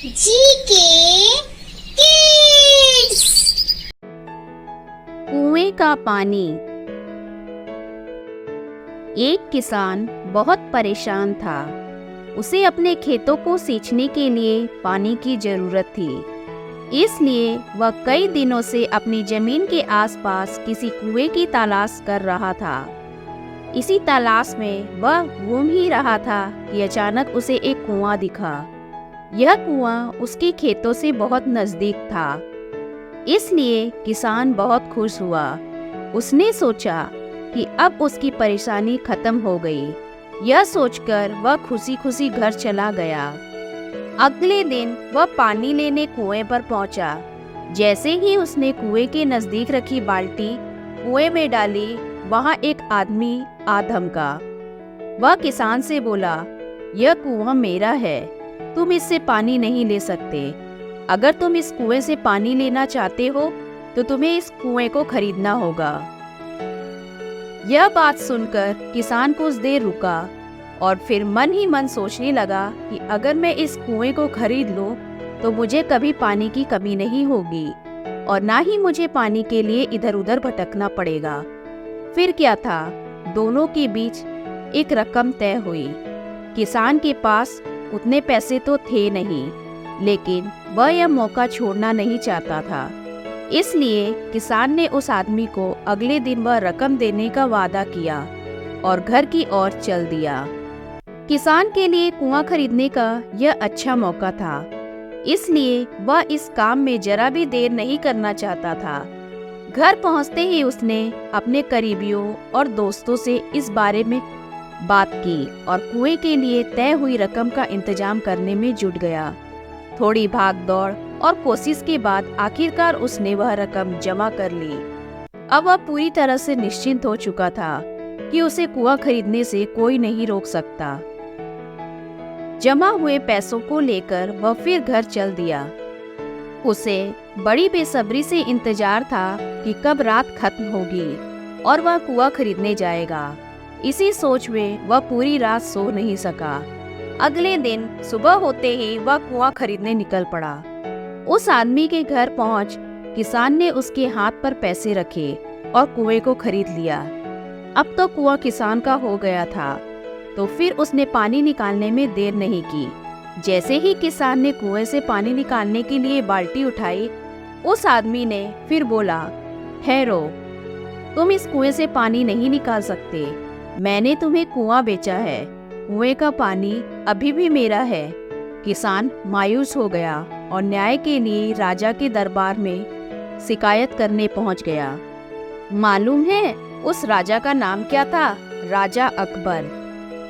GK kids. कुएं का पानी। एक किसान बहुत परेशान था। उसे अपने खेतों को सींचने के लिए पानी की जरूरत थी। इसलिए वह कई दिनों से अपनी जमीन के आसपास किसी कुएं की तलाश कर रहा था। इसी तलाश में वह घूम ही रहा था कि अचानक उसे एक कुआं दिखा। यह कुआं उसके खेतों से बहुत नजदीक था, इसलिए किसान बहुत खुश हुआ। उसने सोचा कि अब उसकी परेशानी खत्म हो गई। यह सोचकर वह खुशी खुशी घर चला गया। अगले दिन वह पानी लेने कुएं पर पहुंचा। जैसे ही उसने कुएं के नजदीक रखी बाल्टी कुएं में डाली, वहां एक आदमी आ धमका। वह किसान से बोला, यह कुआं मेरा है, तुम इससे पानी नहीं ले सकते। अगर तुम इस कुएं से पानी लेना चाहते हो तो तुम्हें इस कुएं को खरीदना होगा। यह बात सुनकर किसान कुछ देर रुका और फिर मन ही मन सोचने लगा कि अगर मैं इस कुएं को खरीद लूं तो मुझे कभी पानी की कमी नहीं होगी और ना ही मुझे पानी के लिए इधर उधर भटकना पड़ेगा। फिर क्या था, दोनों के बीच एक रकम तय हुई। किसान के पास उतने पैसे तो थे नहीं, लेकिन वह यह मौका छोड़ना नहीं चाहता था। इसलिए किसान ने उस आदमी को अगले दिन वह रकम देने का वादा किया और घर की ओर चल दिया। किसान के लिए कुआं खरीदने का यह अच्छा मौका था, इसलिए वह इस काम में जरा भी देर नहीं करना चाहता था। घर पहुंचते ही उसने अपने करीबियों और दोस्तों से इस बारे में बात की और कुएं के लिए तय हुई रकम का इंतजाम करने में जुट गया। थोड़ी भाग दौड़ और कोशिश के बाद आखिरकार उसने वह रकम जमा कर ली। अब वह पूरी तरह से निश्चिंत हो चुका था कि उसे कुआं खरीदने से कोई नहीं रोक सकता। जमा हुए पैसों को लेकर वह फिर घर चल दिया। उसे बड़ी बेसब्री से इंतजार था कि कब रात खत्म होगी और वह कुआं खरीदने जाएगा। इसी सोच में वह पूरी रात सो नहीं सका। अगले दिन सुबह होते ही वह कुआं खरीदने निकल पड़ा। उस आदमी के घर पहुंच किसान ने उसके हाथ पर पैसे रखे और कुएं को खरीद लिया। अब तो कुआं किसान का हो गया था, तो फिर उसने पानी निकालने में देर नहीं की। जैसे ही किसान ने कुएं से पानी निकालने के लिए बाल्टी उठाई, उस आदमी ने फिर बोला, ठहरो, तुम इस कुएं से पानी नहीं निकाल सकते। मैंने तुम्हें कुआं बेचा है, कुएं का पानी अभी भी मेरा है। किसान मायूस हो गया और न्याय के लिए राजा के दरबार में शिकायत करने पहुंच गया। मालूम है उस राजा का नाम क्या था? राजा अकबर।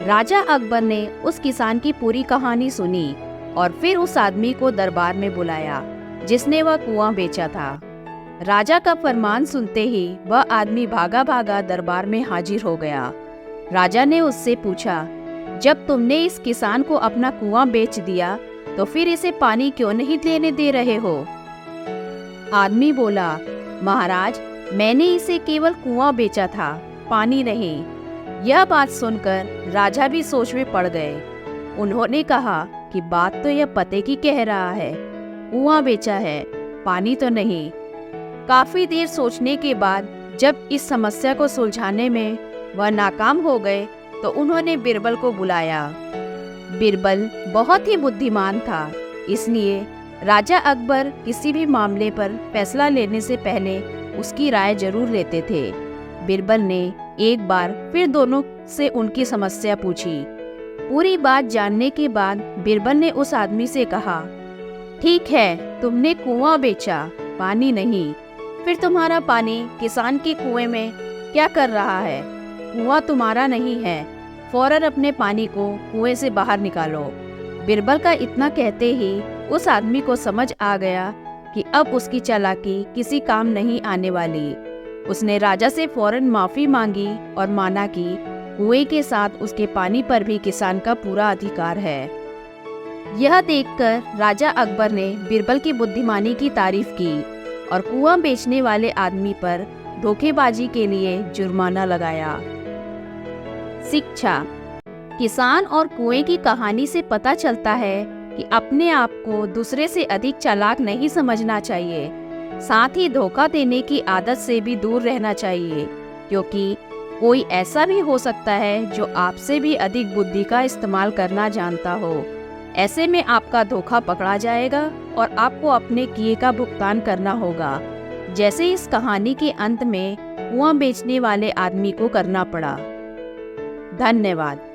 राजा अकबर ने उस किसान की पूरी कहानी सुनी और फिर उस आदमी को दरबार में बुलाया जिसने वह कुआं बेचा था। राजा का फरमान सुनते ही वह आदमी भागा भागा दरबार में हाजिर हो गया। राजा ने उससे पूछा, जब तुमने इस किसान को अपना कुआं बेच दिया तो फिर इसे पानी क्यों नहीं लेने दे रहे हो? आदमी बोला, महाराज, मैंने इसे केवल कुआं बेचा था, पानी नहीं। यह बात सुनकर राजा भी सोच में पड़ गए। उन्होंने कहा कि बात तो यह पते की कह रहा है, कुआं बेचा है, पानी तो नहीं। काफी देर सोचने के बाद जब इस समस्या को सुलझाने में वह नाकाम हो गए तो उन्होंने बिरबल को बुलाया। बिरबल बहुत ही बुद्धिमान था, इसलिए राजा अकबर किसी भी मामले पर फैसला लेने से पहले उसकी राय जरूर लेते थे। बिरबल ने एक बार फिर दोनों से उनकी समस्या पूछी। पूरी बात जानने के बाद बिरबल ने उस आदमी से कहा, ठीक है, तुमने कुआं बेचा, पानी नहीं। फिर तुम्हारा पानी किसान के कुएं में क्या कर रहा है? कुआं तुम्हारा नहीं है, फौरन अपने पानी को कुएं से बाहर निकालो। बिरबल का इतना कहते ही उस आदमी को समझ आ गया कि अब उसकी चालाकी किसी काम नहीं आने वाली। उसने राजा से फौरन माफी मांगी और माना कि कुएं के साथ उसके पानी पर भी किसान का पूरा अधिकार है। यह देखकर राजा अकबर ने बिरबल की बुद्धिमानी की तारीफ की और कुआं बेचने वाले आदमी पर धोखेबाजी के लिए जुर्माना लगाया। शिक्षा। किसान और कुएं की कहानी से पता चलता है कि अपने आप को दूसरे से अधिक चालाक नहीं समझना चाहिए। साथ ही धोखा देने की आदत से भी दूर रहना चाहिए, क्योंकि कोई ऐसा भी हो सकता है जो आपसे भी अधिक बुद्धि का इस्तेमाल करना जानता हो। ऐसे में आपका धोखा पकड़ा जाएगा और आपको अपने किए का भुगतान करना होगा, जैसे इस कहानी के अंत में कुआं बेचने वाले आदमी को करना पड़ा। धन्यवाद।